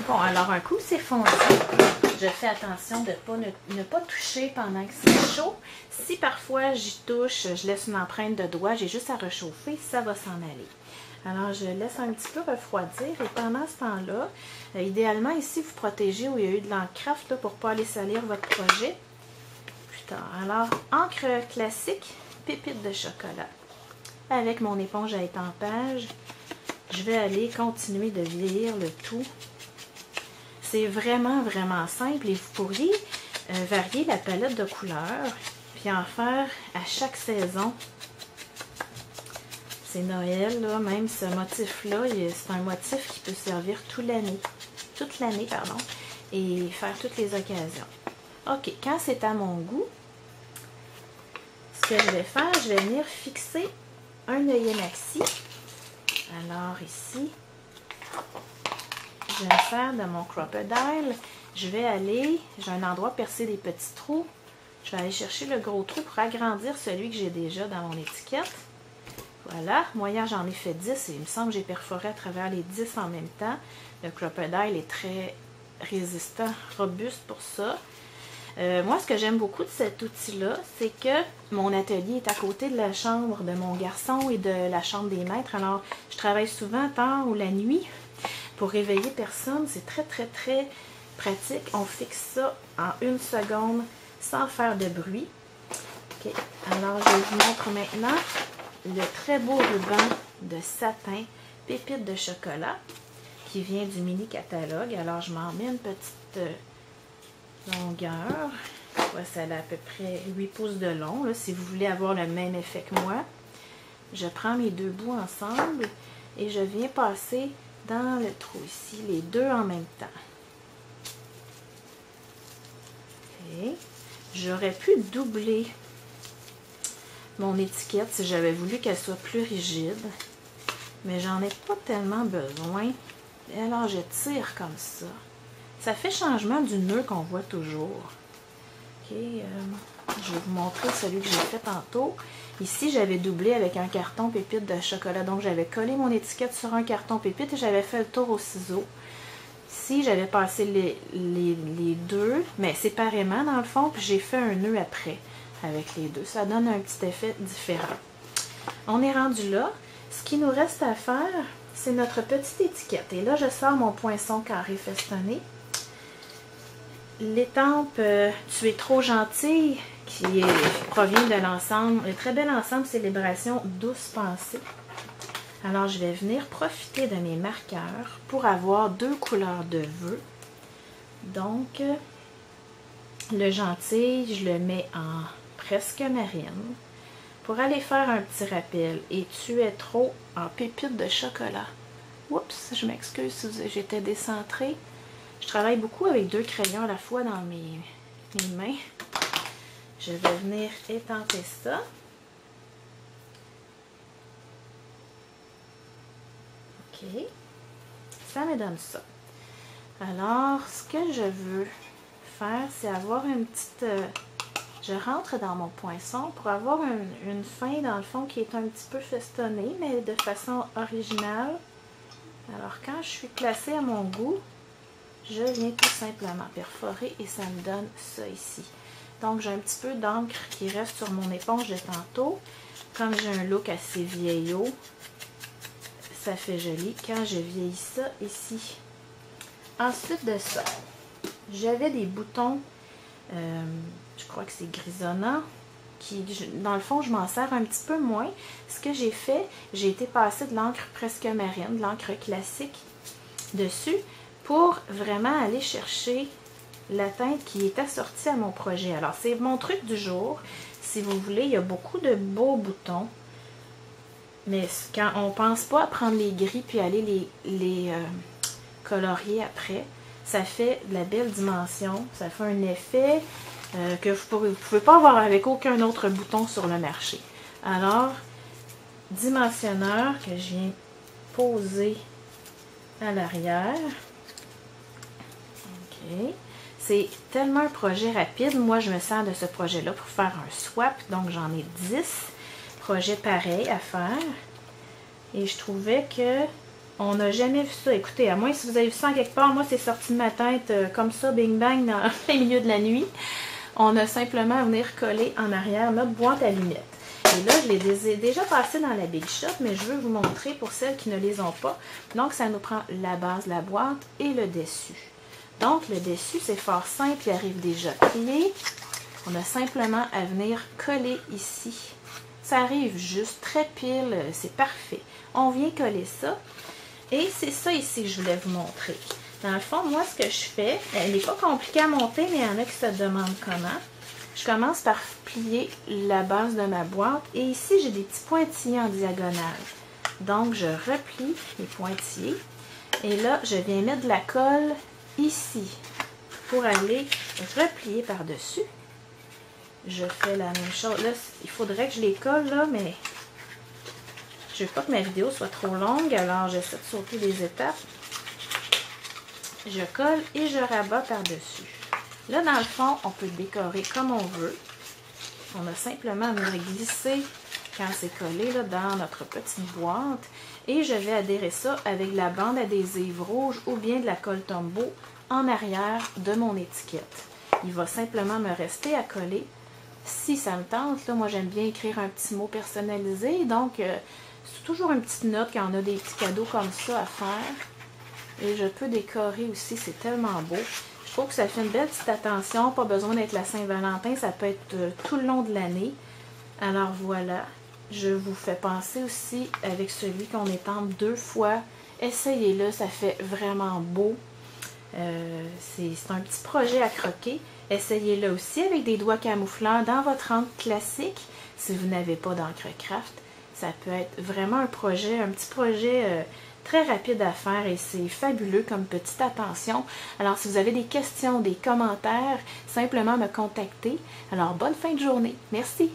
Bon, alors un coup c'est fondu, je fais attention de ne pas toucher pendant que c'est chaud. Si parfois j'y touche, je laisse une empreinte de doigt, j'ai juste à réchauffer, ça va s'en aller. Alors je laisse un petit peu refroidir et pendant ce temps-là, idéalement ici vous protégez où il y a eu de l'encre pour ne pas aller salir votre projet plus tard. Alors encre classique, pépites de chocolat. Avec mon éponge à étampage, je vais aller continuer de vieillir le tout. C'est vraiment, vraiment simple et vous pourriez varier la palette de couleurs puis en faire à chaque saison. C'est Noël, là, même ce motif-là, c'est un motif qui peut servir toute l'année, et faire toutes les occasions. Ok, quand c'est à mon goût, ce que je vais faire, je vais venir fixer un œillet maxi. Alors ici, je vais faire de mon crocodile, je vais aller, j'ai un endroit percé des petits trous, je vais aller chercher le gros trou pour agrandir celui que j'ai déjà dans mon étiquette. Voilà, moi hier j'en ai fait 10 et il me semble que j'ai perforé à travers les 10 en même temps. Le crocodile est très résistant, robuste pour ça. Moi, ce que j'aime beaucoup de cet outil-là, c'est que mon atelier est à côté de la chambre de mon garçon et de la chambre des maîtres. Alors, je travaille souvent tard ou la nuit pour réveiller personne. C'est très, très, très pratique. On fixe ça en 1 seconde sans faire de bruit. Okay. Alors, je vous montre maintenant le très beau ruban de satin pépites de chocolat qui vient du mini catalogue. Alors, je m'en mets une petite longueur. Ouais, ça a à peu près 8 pouces de long. Là, si vous voulez avoir le même effet que moi, je prends mes deux bouts ensemble et je viens passer dans le trou ici, les deux en même temps. Okay. J'aurais pu doubler mon étiquette si j'avais voulu qu'elle soit plus rigide, mais j'en ai pas tellement besoin. Et alors je tire comme ça. Ça fait changement du nœud qu'on voit toujours. Ok, je vais vous montrer celui que j'ai fait tantôt. Ici, j'avais doublé avec un carton pépites de chocolat. Donc, j'avais collé mon étiquette sur un carton pépite et j'avais fait le tour au ciseau. Ici, j'avais passé les deux, mais séparément dans le fond, puis j'ai fait un nœud après avec les deux. Ça donne un petit effet différent. On est rendu là. Ce qui nous reste à faire, c'est notre petite étiquette. Et là, je sors mon poinçon carré festonné. L'étampe Tu es trop gentille, qui provient de l'ensemble, le très bel ensemble Célébration Douce Pensée. Alors, je vais venir profiter de mes marqueurs pour avoir deux couleurs de vœux. Donc, le gentil, je le mets en presque marine pour aller faire un petit rappel. Et tu es trop en pépites de chocolat. Oups, je m'excuse si j'étais décentrée. Je travaille beaucoup avec deux crayons à la fois dans mes mains. Je vais venir étamper ça. OK. Ça me donne ça. Alors, ce que je veux faire, c'est avoir une petite... je rentre dans mon poinçon pour avoir une fin, dans le fond, qui est un petit peu festonnée, mais de façon originale. Alors, quand je suis placée à mon goût, je viens tout simplement perforer et ça me donne ça ici. Donc, j'ai un petit peu d'encre qui reste sur mon éponge de tantôt. Comme j'ai un look assez vieillot, ça fait joli quand je vieillis ça ici. Ensuite de ça, j'avais des boutons, je crois que c'est grisonnant, qui, dans le fond, je m'en sers un petit peu moins. Ce que j'ai fait, j'ai été passer de l'encre presque marine, de l'encre classique dessus, pour vraiment aller chercher la teinte qui est assortie à mon projet. Alors, c'est mon truc du jour. Si vous voulez, il y a beaucoup de beaux boutons. Mais quand on ne pense pas à prendre les gris puis aller les colorier après, ça fait de la belle dimension. Ça fait un effet que vous ne pouvez pas avoir avec aucun autre bouton sur le marché. Alors, dimensionneur que je viens poser à l'arrière. OK. C'est tellement un projet rapide. Moi, je me sers de ce projet-là pour faire un swap. Donc, j'en ai 10 projets pareils à faire. Et je trouvais que On n'a jamais vu ça. Écoutez, à moins si vous avez vu ça en quelque part, moi c'est sorti de ma tête comme ça, bing bang, dans le milieu de la nuit. On a simplement à venir coller en arrière notre boîte à lunettes. Et là, je les ai déjà passées dans la Big Shot, mais je veux vous montrer pour celles qui ne les ont pas. Donc, ça nous prend la base de la boîte et le dessus. Donc, le dessus, c'est fort simple, il arrive déjà plié. On a simplement à venir coller ici. Ça arrive juste très pile, c'est parfait. On vient coller ça. Et c'est ça ici que je voulais vous montrer. Dans le fond, moi, ce que je fais, elle n'est pas compliquée à monter, mais il y en a qui se demandent comment. Je commence par plier la base de ma boîte. Et ici, j'ai des petits pointillés en diagonale. Donc, je replie les pointillés. Et là, je viens mettre de la colle ici pour aller replier par-dessus. Je fais la même chose. Là, il faudrait que je les colle, là, mais je ne veux pas que ma vidéo soit trop longue, alors j'essaie de sauter les étapes. Je colle et je rabats par-dessus. Là, dans le fond, on peut le décorer comme on veut. On a simplement à venir glisser quand c'est collé là, dans notre petite boîte. Et je vais adhérer ça avec de la bande adhésive rouge ou bien de la colle Tombow en arrière de mon étiquette. Il va simplement me rester à coller. Si ça me tente, là, moi j'aime bien écrire un petit mot personnalisé. Donc, c'est toujours une petite note quand on a des petits cadeaux comme ça à faire. Et je peux décorer aussi, c'est tellement beau. Je trouve que ça fait une belle petite attention, pas besoin d'être la Saint-Valentin, ça peut être tout le long de l'année. Alors voilà, je vous fais penser aussi avec celui qu'on étampe 2 fois. Essayez-le, ça fait vraiment beau. C'est un petit projet à croquer. Essayez-le aussi avec des doigts camouflants dans votre encre classique. Si vous n'avez pas d'encre craft, ça peut être vraiment un petit projet très rapide à faire et c'est fabuleux comme petite attention. Alors, si vous avez des questions, des commentaires, simplement me contacter. Alors, bonne fin de journée. Merci!